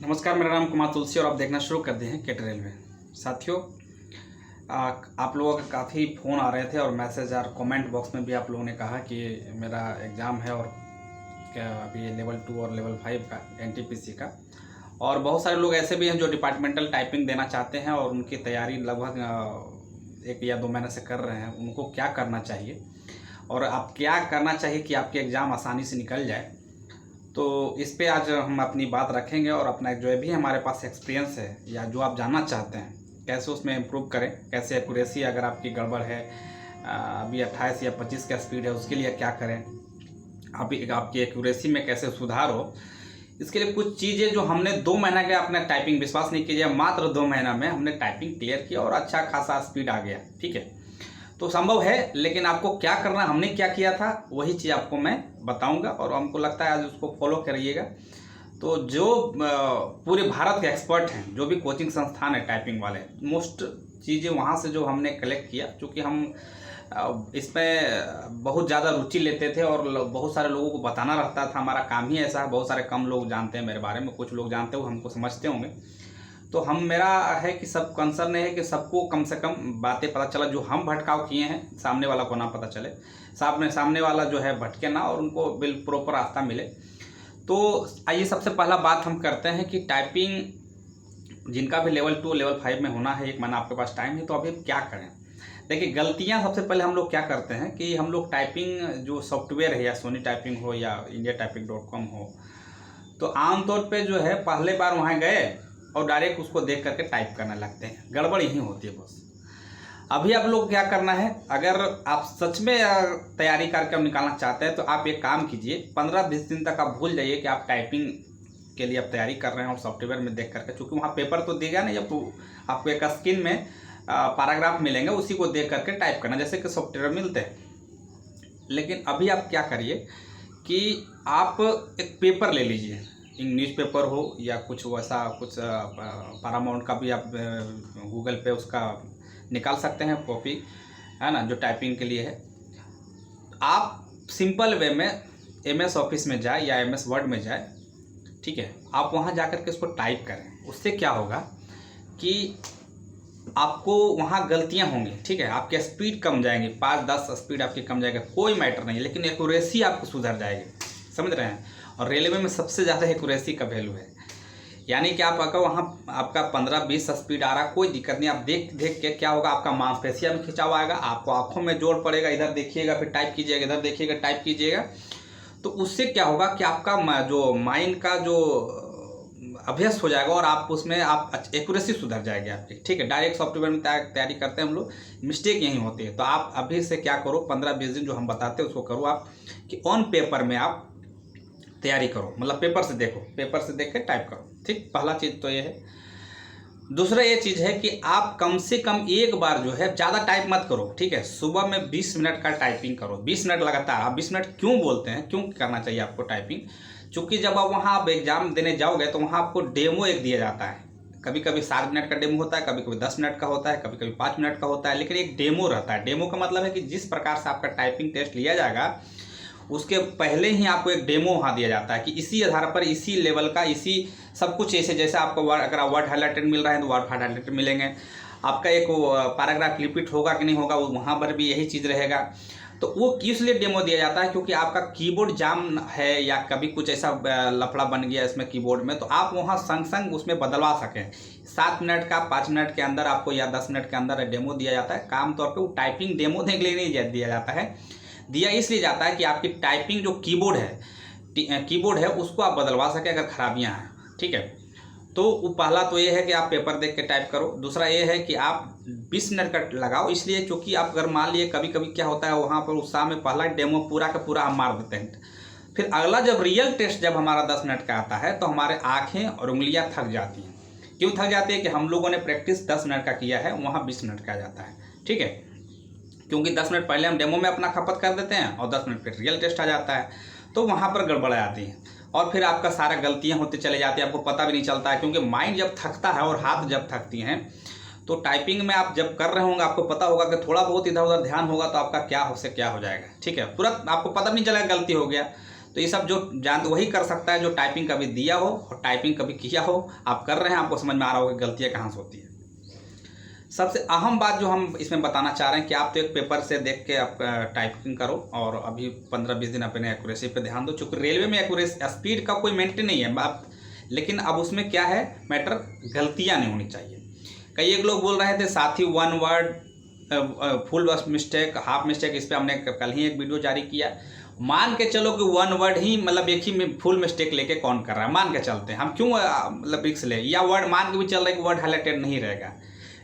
नमस्कार, मेरा नाम कुमार तुलसी और आप देखना शुरू कर दिए हैं केट रेलवे। साथियों, आप लोगों का काफ़ी फ़ोन आ रहे थे और मैसेज और कमेंट बॉक्स में भी आप लोगों ने कहा कि मेरा एग्ज़ाम है और क्या अभी लेवल 2 और लेवल 5 का एनटीपीसी का। और बहुत सारे लोग ऐसे भी हैं जो डिपार्टमेंटल टाइपिंग देना चाहते हैं और उनकी तैयारी लगभग 1 या 2 महीने से कर रहे हैं। उनको क्या करना चाहिए और आप क्या करना चाहिए कि आपके एग्ज़ाम आसानी से निकल जाए, तो इस पे आज हम अपनी बात रखेंगे और अपना जो भी हमारे पास एक्सपीरियंस है या जो आप जानना चाहते हैं कैसे उसमें इम्प्रूव करें, कैसे एक्यूरेसी अगर आपकी गड़बड़ है, अभी 28 या 25 का स्पीड है, उसके लिए क्या करें, आपकी एक्यूरेसी में कैसे सुधार हो। इसके लिए कुछ चीज़ें जो हमने 2 महीना के अपने टाइपिंग, विश्वास नहीं कीजिए, मात्र 2 महीना में हमने टाइपिंग क्लियर किया और अच्छा खासा स्पीड आ गया। ठीक है, तो संभव है, लेकिन आपको क्या करना, हमने क्या किया था, वही चीज़ आपको मैं बताऊंगा और हमको लगता है आज उसको फॉलो करिएगा। तो जो पूरे भारत के एक्सपर्ट हैं, जो भी कोचिंग संस्थान है टाइपिंग वाले, मोस्ट चीज़ें वहाँ से जो हमने कलेक्ट किया, क्योंकि हम इसमें बहुत ज़्यादा रुचि लेते थे और बहुत सारे लोगों को बताना रहता था। हमारा काम ही ऐसा है, बहुत सारे कम लोग जानते हैं मेरे बारे में, कुछ लोग जानते हो, हमको समझते होंगे। तो मेरा है कि सब कंसर्न है कि सबको कम से कम बातें पता चला, जो हम भटकाव किए हैं सामने वाला को ना पता चले, सामने वाला जो है भटके ना और उनको प्रॉपर रास्ता मिले। तो आइए सबसे पहला बात हम करते हैं कि टाइपिंग जिनका भी लेवल 2 लेवल 5 में होना है, 1 महीना आपके पास टाइम है, तो अभी क्या करें। देखिए, गलतियां सबसे पहले हम लोग क्या करते हैं कि हम लोग टाइपिंग जो सॉफ्टवेयर है, या सोनी टाइपिंग हो या indiatyping.com हो, तो आमतौर पे जो है पहले बार वहाँ गए और डायरेक्ट उसको देख करके टाइप करने लगते हैं। गड़बड़ यही होती है बस। अभी आप लोग क्या करना है, अगर आप सच में तैयारी करके निकालना चाहते हैं तो आप एक काम कीजिए, 15-20 दिन तक आप भूल जाइए कि आप टाइपिंग के लिए आप तैयारी कर रहे हैं और सॉफ्टवेयर में देख करके, क्योंकि वहाँ पेपर तो देगा नहीं, जब आपको एक स्क्रीन में पैराग्राफ मिलेंगे, उसी को देख करके टाइप करना, जैसे कि सॉफ्टवेयर मिलते हैं। लेकिन अभी आप क्या करिए कि आप एक पेपर ले लीजिए, न्यूज़पेपर हो या कुछ वैसा, कुछ पारामाउंट का भी आप गूगल पे उसका निकाल सकते हैं कॉपी, है ना, जो टाइपिंग के लिए है। आप सिंपल वे में MS ऑफिस में जाए या MS वर्ड में जाए, ठीक है, आप वहाँ जा कर के उसको टाइप करें। उससे क्या होगा कि आपको वहाँ गलतियाँ होंगी, ठीक है, आपकी स्पीड कम जाएंगी, 5-10 स्पीड आपकी कम जाएगी, कोई मैटर नहीं, लेकिन एक्यूरेसी आपको सुधर जाएगी। समझ रहे हैं। और रेलवे में सबसे ज़्यादा एक्यूरेसी का वैल्यू है, यानी कि आप अगर वहाँ आपका 15-20 स्पीड आ रहा, कोई दिक्कत नहीं, आप देख के क्या होगा, आपका मांसपेशियाँ में खिंचाव आएगा, आपको आंखों में जोर पड़ेगा, इधर देखिएगा फिर टाइप कीजिएगा, इधर देखिएगा टाइप कीजिएगा। तो उससे क्या होगा कि आपका जो माइंड का जो अभ्यास हो जाएगा और आप उसमें आप एक्यूरेसी सुधर जाएगी आपकी। ठीक है, डायरेक्ट सॉफ्टवेयर में तैयारी करते हैं हम लोग, मिस्टेक यही होती है। तो आप अभी से क्या करो, 15-20 दिन जो हम बताते हैं उसको करो आप, कि ऑन पेपर में आप तैयारी करो, मतलब पेपर से देखो, पेपर से देख के टाइप करो। ठीक, पहला चीज़ तो ये है। दूसरा ये चीज़ है कि आप कम से कम एक बार जो है ज़्यादा टाइप मत करो। ठीक है, सुबह में 20 मिनट का टाइपिंग करो, 20 मिनट लगातार। आप 20 मिनट क्यों बोलते हैं, क्यों करना चाहिए आपको टाइपिंग, क्योंकि जब आप वहाँ आप एग्जाम देने जाओगे तो वहाँ आपको डेमो एक दिया जाता है। कभी कभी 7 मिनट का डेमो होता है, कभी कभी 10 मिनट का होता है, कभी कभी 5 मिनट का होता है, लेकिन एक डेमो रहता है। डेमो का मतलब है कि जिस प्रकार से आपका टाइपिंग टेस्ट लिया जाएगा उसके पहले ही आपको एक डेमो वहाँ दिया जाता है कि इसी आधार पर, इसी लेवल का, इसी सब कुछ ऐसे, जैसे आपको अगर वर्ड हाइलाइटेड मिल रहा है तो वर्ड हाइलाइटेड मिलेंगे, आपका एक पैराग्राफ रिपीट होगा कि नहीं होगा, वो वहाँ पर भी यही चीज़ रहेगा। तो वो इसलिए डेमो दिया जाता है क्योंकि आपका कीबोर्ड जाम है या कभी कुछ ऐसा लफड़ा बन गया इसमें कीबोर्ड में, तो आप वहाँ संग संग उसमें बदलवा सकें। 7 मिनट का 5 मिनट के अंदर आपको या 10 मिनट के अंदर डेमो दिया जाता है। आम तौर पर वो टाइपिंग डेमो देने के लिए नहीं दिया जाता है, दिया इसलिए जाता है कि आपकी टाइपिंग जो कीबोर्ड है उसको आप बदलवा सकें अगर खराबियां हैं। ठीक है, तो वो पहला तो ये है कि आप पेपर देख के टाइप करो। दूसरा ये है कि आप 20 मिनट का लगाओ, इसलिए क्योंकि आप अगर मान लिए कभी कभी क्या होता है, वहाँ पर उत्साह में पहला डेमो पूरा का पूरा हम मार देते हैं, फिर अगला जब रियल टेस्ट जब हमारा 10 मिनट का आता है तो हमारे आँखें और उंगलियाँ थक जाती हैं। क्यों थक जाती है कि हम लोगों ने प्रैक्टिस 10 मिनट का किया है, वहाँ 20 मिनट का जाता है। ठीक है, क्योंकि 10 मिनट पहले हम डेमो में अपना खपत कर देते हैं और 10 मिनट फिर रियल टेस्ट आ जाता है, तो वहाँ पर गड़बड़ आती है और फिर आपका सारा गलतियाँ होती चले जाती है, आपको पता भी नहीं चलता है। क्योंकि माइंड जब थकता है और हाथ जब थकती हैं, तो टाइपिंग में आप जब कर रहे होंगे आपको पता होगा कि थोड़ा बहुत इधर उधर ध्यान होगा तो आपका क्या हो जाएगा। ठीक है, तुरंत आपको पता भी नहीं चलेगा गलती हो गया। तो ये सब जो जान वही कर सकता है जो टाइपिंग कभी दिया हो और टाइपिंग कभी किया हो। आप कर रहे हैं, आपको समझ में आ रहा होगा गलतियाँ कहाँ से होती है। सबसे अहम बात जो हम इसमें बताना चाह रहे हैं कि आप तो एक पेपर से देख के आप टाइपिंग करो और अभी 15-20 दिन अपने एक्यूरेसी पे ध्यान दो। चूँकि रेलवे में एक्यूरेसी स्पीड का कोई मेंटेन नहीं है आप, लेकिन अब उसमें क्या है मैटर, गलतियाँ नहीं होनी चाहिए। कई एक लोग बोल रहे थे साथी 1 word full mistake, half mistake, इस पर हमने कल ही एक वीडियो जारी किया। मान के चलो कि 1 वर्ड ही मतलब एक ही में फुल मिस्टेक लेके कौन कर रहा है, मान के चलते हैं, हम क्यों मतलब रिक्स ले, या वर्ड मान के भी चल रहा है कि वर्ड हाईलाइटेड नहीं रहेगा,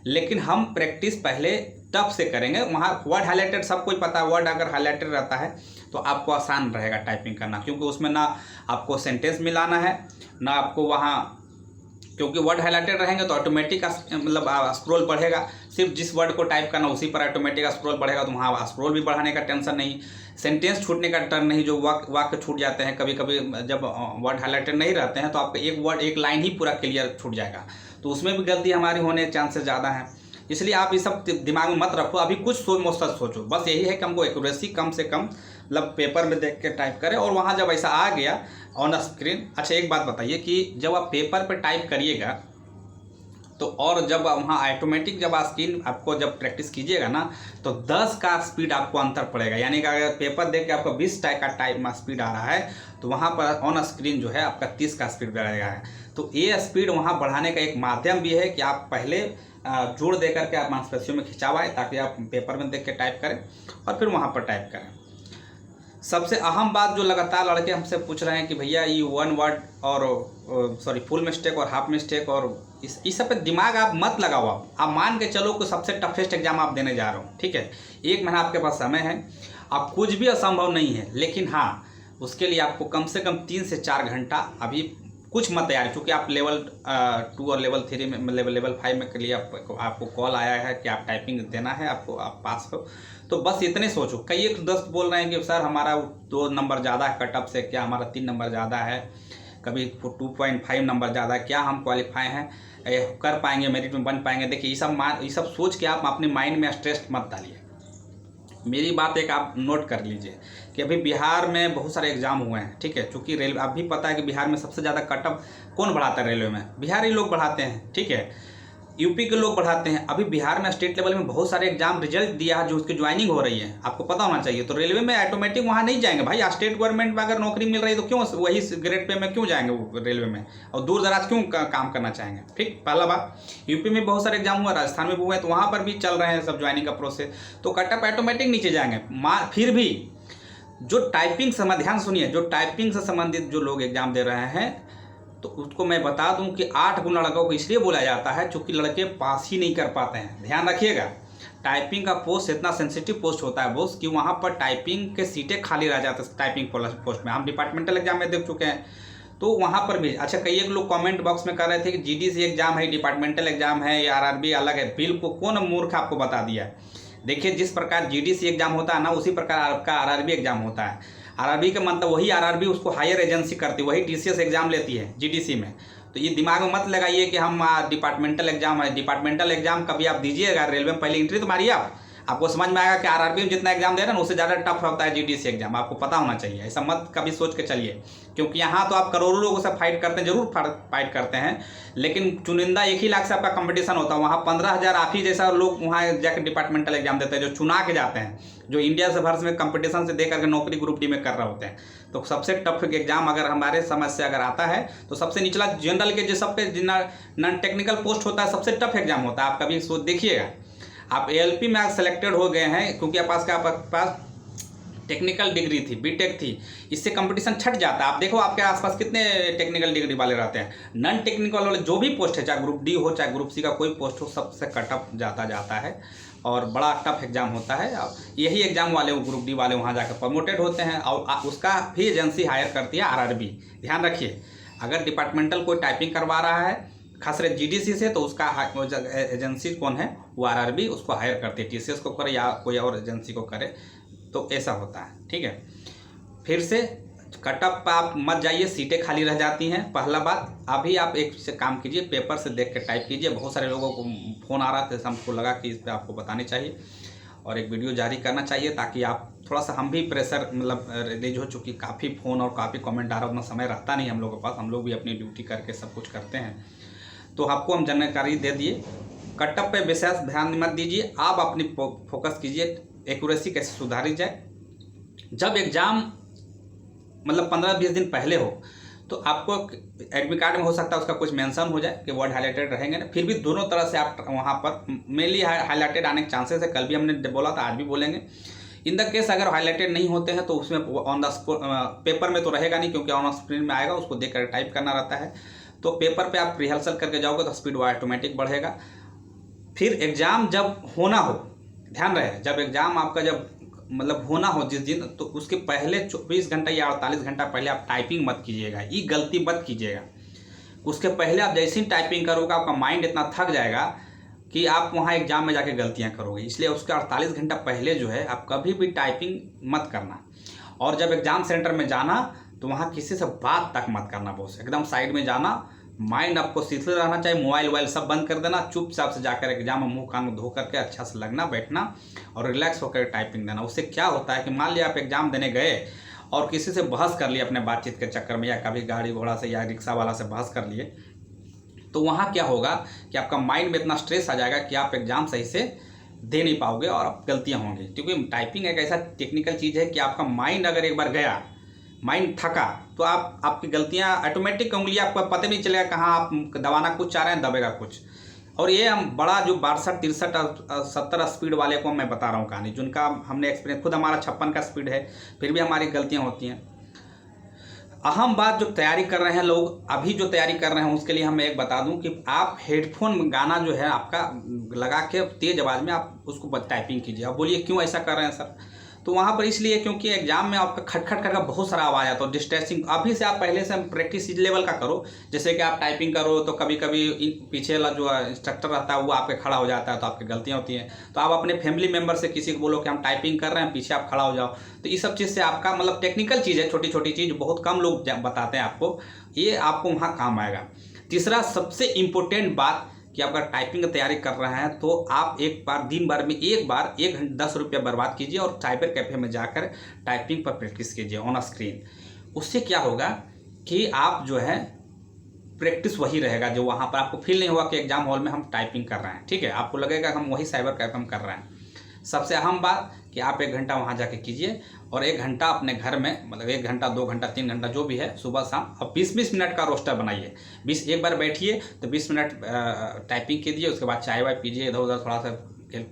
लेकिन हम प्रैक्टिस पहले टफ से करेंगे। वहाँ वर्ड हाईलाइटेड सब कुछ पता है, वर्ड अगर हाईलाइटेड रहता है तो आपको आसान रहेगा टाइपिंग करना, क्योंकि उसमें ना आपको सेंटेंस मिलाना है ना आपको वहाँ, क्योंकि वर्ड हाईलाइटेड रहेंगे तो ऑटोमेटिक मतलब स्क्रॉल बढ़ेगा। सिर्फ जिस वर्ड को टाइप करना उसी पर ऑटोमेटिक स्क्रॉल बढ़ेगा, तो वहाँ स्क्रॉल भी बढ़ाने का टेंशन नहीं, सेंटेंस छूटने का डर नहीं। जो वाक्य छूट जाते हैं कभी कभी जब वर्ड हाईलाइटेड नहीं रहते हैं तो आपका एक वर्ड एक लाइन ही पूरा क्लियर छूट जाएगा, तो उसमें भी गलती हमारी होने के चांसेस ज़्यादा हैं। इसलिए आप ये सब दिमाग में मत रखो, अभी कुछ सोचो, बस यही है कि हमको एक्यूरेसी कम से कम मतलब पेपर में देख के टाइप करें, और वहाँ जब ऐसा आ गया ऑन स्क्रीन। अच्छा एक बात बताइए कि जब आप पेपर पे टाइप करिएगा तो, और जब वहाँ ऑटोमेटिक जब स्क्रीन आपको जब प्रैक्टिस कीजिएगा ना तो 10 का स्पीड आपको अंतर पड़ेगा। यानी कि अगर पेपर देख के आपको 20 का टाइप स्पीड आ रहा है तो वहाँ पर ऑन स्क्रीन जो है आपका 30 का स्पीड बढ़ेगा है। तो ये स्पीड वहाँ बढ़ाने का एक माध्यम भी है कि आप पहले जोड़ दे करके आप मांसपेशियों में खिंचावाएं, ताकि आप पेपर में देख के टाइप करें और फिर वहाँ पर टाइप करें। सबसे अहम बात जो लगातार लड़के हमसे पूछ रहे हैं कि भैया ये 1 वर्ड और फुल मिस्टेक और हाफ मिस्टेक और इस सब पे दिमाग आप मत लगाओ। आप मान के चलो कि सबसे टफेस्ट एग्जाम आप देने जा रहे हो, ठीक है, 1 महीना आपके पास समय है, आप कुछ भी असंभव नहीं है, लेकिन हाँ उसके लिए आपको कम से कम 3 से 4 घंटा अभी कुछ मत तैयारी, क्योंकि आप लेवल 2 और लेवल 3 में लेवल 5 में के लिए आपको कॉल आया है कि आप टाइपिंग देना है, आपको आप पास हो, तो बस इतने सोचो। कई एक दोस्त बोल रहे हैं कि सर हमारा 2 नंबर ज़्यादा है कट ऑफ से, क्या हमारा 3 नंबर ज़्यादा है, कभी 2.5 नंबर ज़्यादा है, क्या हम क्वालिफाई हैं, कर पाएंगे, मेरिट में बन पाएंगे। देखिए ये सब सोच के आप अपने माइंड में स्ट्रेस मत डालिए। मेरी बात एक आप नोट कर लीजिए कि अभी बिहार में बहुत सारे एग्जाम हुए हैं, ठीक है, चूँकि रेलवे आप भी पता है कि बिहार में सबसे ज़्यादा कट ऑफ कौन बढ़ाता है रेलवे में, बिहारी लोग बढ़ाते हैं, ठीक है, यूपी के लोग बढ़ाते हैं। अभी बिहार में स्टेट लेवल में बहुत सारे एग्जाम रिजल्ट दिया है जो उसकी ज्वाइनिंग हो रही है, आपको पता होना चाहिए। तो रेलवे में ऑटोमेटिक वहाँ नहीं जाएंगे भाई, स्टेट गवर्नमेंट में अगर नौकरी मिल रही है तो क्यों वही ग्रेड पे में क्यों जाएंगे वो रेलवे में, और दूर दराज क्यों काम करना चाहेंगे। ठीक, पहला बात। यूपी में बहुत सारे एग्जाम हुआ, राजस्थान में भी हुए हैं, तो वहाँ पर भी चल रहे हैं सब ज्वाइनिंग का प्रोसेस, तो कट ऑफ ऑटोमेटिक नीचे जाएंगे। फिर भी जो टाइपिंग से, ध्यान सुनिए, जो टाइपिंग से संबंधित जो लोग एग्जाम दे रहे हैं तो उसको मैं बता दूं कि 8 गुना लड़कों को इसलिए बोला जाता है क्योंकि लड़के पास ही नहीं कर पाते हैं। ध्यान रखिएगा, टाइपिंग का पोस्ट इतना सेंसिटिव पोस्ट होता है बोस कि वहाँ पर टाइपिंग के सीटें खाली रह जाते हैं। टाइपिंग पोस्ट में हम डिपार्टमेंटल एग्जाम में देख चुके हैं, तो वहाँ पर भी। अच्छा, कई एक लोग कमेंट बॉक्स में कर रहे थे कि जीडीसी एग्जाम है, डिपार्टमेंटल एग्जाम है, या आरआरबी अलग है। बिल्कुल, कौन मूर्ख आपको बता दिया है। देखिए, जिस प्रकार जीडीसी एग्जाम होता है ना, उसी प्रकार आपका आरआरबी एग्जाम होता है। आरआरबी का मतलब वही आरआरबी उसको हायर एजेंसी करती है, वही टीसीएस एग्जाम लेती है जीडीसी में। तो ये दिमाग में मत लगाइए कि हम डिपार्टमेंटल एग्जाम है। डिपार्टमेंटल एग्जाम कभी आप दीजिएगा रेलवे में, पहले एंट्री तो मारिए आपको समझ में आएगा कि आरआरबी में जितना एग्जाम दे रहे हैं उससे ज़्यादा टफ होता है जीडीसी एग्जाम, आपको पता होना चाहिए। ऐसा मत कभी सोच के चलिए, क्योंकि यहाँ तो आप करोड़ों लोगों से फाइट करते हैं, जरूर फाइट करते हैं, लेकिन चुनिंदा 1 ही लाख से आपका कंपटीशन होता है। वहाँ 15,000 आप ही जैसा लोग वहाँ जाकर डिपार्टमेंटल एग्जाम देते हैं, जो चुना के जाते हैं, जो इंडिया से भर में कंपटीशन से दे करके नौकरी ग्रुप डी में कर रहे होते हैं। तो सबसे टफ एग्जाम अगर हमारे समझ से अगर आता है तो सबसे निचला जनरल के जो सबके नॉन टेक्निकल पोस्ट होता है, सबसे टफ एग्जाम होता है। आप कभी सोच देखिएगा, आप एएलपी में आज सेलेक्टेड हो गए हैं क्योंकि आपके पास टेक्निकल डिग्री थी, बीटेक थी, इससे कंपटीशन छट जाता है। आप देखो आपके आसपास कितने टेक्निकल डिग्री वाले रहते हैं। नॉन टेक्निकल वाले जो भी पोस्ट है, चाहे ग्रुप डी हो चाहे ग्रुप सी का कोई पोस्ट हो, सबसे कट ऑफ जाता है और बड़ा टफ एग्जाम होता है। यही एग्जाम वाले ग्रुप डी वाले वहाँ जाकर प्रमोटेड होते हैं और उसका भी एजेंसी हायर करती है आरआरबी। ध्यान रखिए, अगर डिपार्टमेंटल कोई टाइपिंग करवा रहा है खासकर जीडीसी से, तो उसका एजेंसी कौन है, वो आरआरबी उसको हायर करती है, टीसीएस को करे या कोई और एजेंसी को करे, तो ऐसा होता है। ठीक है, फिर से कट ऑफ पर आप मत जाइए, सीटें खाली रह जाती हैं। पहला बात, अभी आप एक से काम कीजिए, पेपर से देख के टाइप कीजिए। बहुत सारे लोगों को फ़ोन आ रहा था, हमको लगा कि इस पर आपको बताने चाहिए और एक वीडियो जारी करना चाहिए ताकि आप थोड़ा सा हम भी प्रेशर मतलब रिलीज हो चुकी, काफ़ी फ़ोन और काफ़ी कमेंट आ रहा, उतना समय रहता नहीं हम लोगों के पास, हम लोग भी अपनी ड्यूटी करके सब कुछ करते हैं। तो आपको हम जानकारी दे दिए। कटअप पे विशेष ध्यान मत दीजिए, आप अपनी फोकस कीजिए एक्यूरेसी कैसे सुधारी जाए। जब एग्ज़ाम मतलब 15-20 दिन पहले हो तो आपको एडमिट कार्ड में हो सकता है उसका कुछ मेंशन हो जाए कि वर्ड हाईलाइटेड रहेंगे ना, फिर भी दोनों तरह से आप वहाँ पर मेनली हाईलाइटेड आने के चांसेस है। कल भी हमने बोला था, आज भी बोलेंगे। इन द केस अगर हाईलाइटेड नहीं होते हैं तो उसमें ऑन द पेपर में तो रहेगा नहीं, क्योंकि ऑन स्क्रीन में आएगा, उसको देख कर टाइप करना रहता है। तो पेपर पे आप रिहर्सल करके जाओगे तो स्पीड ऑटोमेटिक बढ़ेगा। फिर एग्ज़ाम जब होना हो, ध्यान रहे, जब एग्ज़ाम आपका जब मतलब होना हो जिस दिन, तो उसके पहले 24 घंटा या 48 घंटा पहले आप टाइपिंग मत कीजिएगा, ये गलती मत कीजिएगा। उसके पहले आप जैसे ही टाइपिंग करोगे आपका माइंड इतना थक जाएगा कि आप वहाँ एग्ज़ाम में जाके गलतियाँ करोगे। इसलिए उसके 48 घंटा पहले जो है आप कभी भी टाइपिंग मत करना। और जब एग्ज़ाम सेंटर में जाना तो वहाँ किसी से बात तक मत करना, बॉस एकदम साइड में जाना, माइंड आपको शीतल रहना चाहिए, मोबाइल सब बंद कर देना, चुपचाप से जाकर एग्जाम में मुंह कान धो करके अच्छा से लगना, बैठना और रिलैक्स होकर टाइपिंग देना। उससे क्या होता है कि मान लिया आप एग्जाम देने गए और किसी से बहस कर लिए अपने बातचीत के चक्कर में, या कभी गाड़ी घोड़ा से या रिक्शा वाला से बहस कर लिए, तो वहाँ क्या होगा कि आपका माइंड में इतना स्ट्रेस आ जाएगा कि आप एग्जाम सही से दे नहीं पाओगे और आप गलतियाँ होंगी। क्योंकि टाइपिंग एक ऐसा टेक्निकल चीज़ है कि आपका माइंड अगर एक बार गया, माइंड थका, तो आपकी गलतियां ऑटोमेटिक, उंगलियां आपको पता नहीं चलेगा कहाँ आप दबाना कुछ चाह रहे हैं, दबेगा कुछ। और ये हम बड़ा जो 62, 63, 70 स्पीड वाले को मैं बता रहा हूँ कहानी, जिनका हमने एक्सपीरियंस, खुद हमारा 56 का स्पीड है, फिर भी हमारी गलतियाँ होती हैं। अहम बात, जो तैयारी कर रहे हैं लोग, अभी जो तैयारी कर रहे हैं उसके लिए हम एक बता दूं कि आप हेडफोन में गाना जो है आपका लगा के तेज़ आवाज़ में आप उसको टाइपिंग कीजिए। आप बोलिए क्यों ऐसा कर रहे हैं सर? तो वहाँ पर इसलिए क्योंकि एग्जाम में आपका खटखट करके बहुत सारा आवाज़ आता है, डिस्ट्रेसिंग। अभी से आप पहले से प्रैक्टिस इस लेवल का करो, जैसे कि आप टाइपिंग करो तो कभी कभी पीछे वाला जो इंस्ट्रक्टर रहता है वो आपके खड़ा हो जाता है, तो आपकी गलतियाँ होती हैं। तो आप अपने फैमिली मेम्बर से किसी को बोलो कि हम टाइपिंग कर रहे हैं, पीछे आप खड़ा हो जाओ। तो ये सब चीज़ से आपका मतलब टेक्निकल चीज़ है, छोटी छोटी चीज़, बहुत कम लोग बताते हैं आपको, ये आपको वहाँ काम आएगा। तीसरा सबसे इम्पोर्टेंट बात कि आप अगर टाइपिंग की तैयारी कर रहे हैं तो आप एक बार दिन भर में एक बार 10 रुपया बर्बाद कीजिए और साइबर कैफ़े में जाकर टाइपिंग पर प्रैक्टिस कीजिए ऑन स्क्रीन। उससे क्या होगा कि आप जो है प्रैक्टिस वही रहेगा, जो वहाँ पर आपको फील नहीं होगा कि एग्जाम हॉल में हम टाइपिंग कर रहे हैं, ठीक है, आपको लगेगा हम वही साइबर कैफ़े में कर रहे हैं। सबसे अहम बात कि आप 1 घंटा वहाँ जाके कीजिए और 1 घंटा अपने घर में, मतलब 1 घंटा 2 घंटा 3 घंटा जो भी है, सुबह शाम, अब 20-20 मिनट का रोस्टर बनाइए। 20 एक बार बैठिए तो 20 मिनट टाइपिंग कीजिए, उसके बाद चाय वाय पीजिए, इधर उधर थोड़ा सा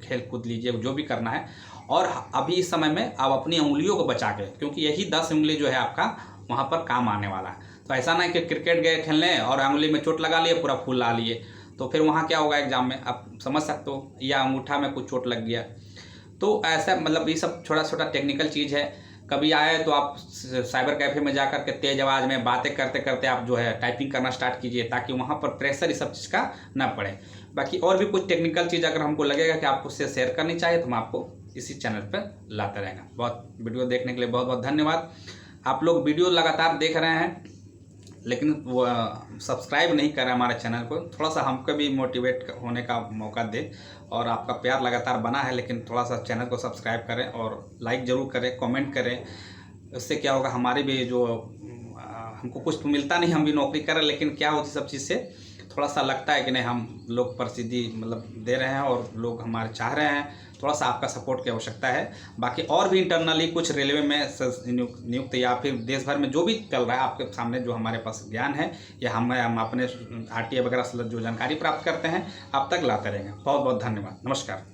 खेल कूद लीजिए, जो भी करना है। और अभी इस समय में आप अपनी उंगलियों को बचा के, क्योंकि यही 10 उंगली जो है आपका वहाँ पर काम आने वाला है। तो ऐसा नहीं कि क्रिकेट गए खेलने और उंगली में चोट लगा लिए, पूरा फूल ला लिए, तो फिर वहाँ क्या होगा एग्जाम में, आप समझ सकते हो, या अंगूठा में कुछ चोट लग गया। तो ऐसा मतलब ये सब छोटा छोटा टेक्निकल चीज़ है। कभी आए तो आप साइबर कैफ़े में जाकर के तेज़ आवाज़ में बातें करते करते आप जो है टाइपिंग करना स्टार्ट कीजिए, ताकि वहाँ पर प्रेशर इस सब चीज़ का ना पड़े। बाकी और भी कुछ टेक्निकल चीज़ अगर हमको लगेगा कि आपको उससे शेयर करनी चाहिए तो हम आपको इसी चैनल पर लाते रहेंगे। बहुत वीडियो देखने के लिए बहुत बहुत धन्यवाद। आप लोग वीडियो लगातार देख रहे हैं लेकिन वो सब्सक्राइब नहीं कर रहे हमारे चैनल को, थोड़ा सा हमको भी मोटिवेट होने का मौका दे। और आपका प्यार लगातार बना है, लेकिन थोड़ा सा चैनल को सब्सक्राइब करें और लाइक ज़रूर करें, कमेंट करें। उससे क्या होगा, हमारे भी जो हमको कुछ तो मिलता नहीं, हम भी नौकरी करें, लेकिन क्या होती सब चीज़ से थोड़ा सा लगता है कि नहीं, हम लोग प्रसिद्धि मतलब दे रहे हैं और लोग हमारे चाह रहे हैं। थोड़ा सा आपका सपोर्ट की आवश्यकता है। बाकी और भी इंटरनली कुछ रेलवे में नियुक्त या फिर देश भर में जो भी चल रहा है आपके सामने, जो हमारे पास ज्ञान है या हम अपने RTA वगैरह से जो जानकारी प्राप्त करते हैं आप तक लाते रहेंगे। बहुत बहुत धन्यवाद। नमस्कार।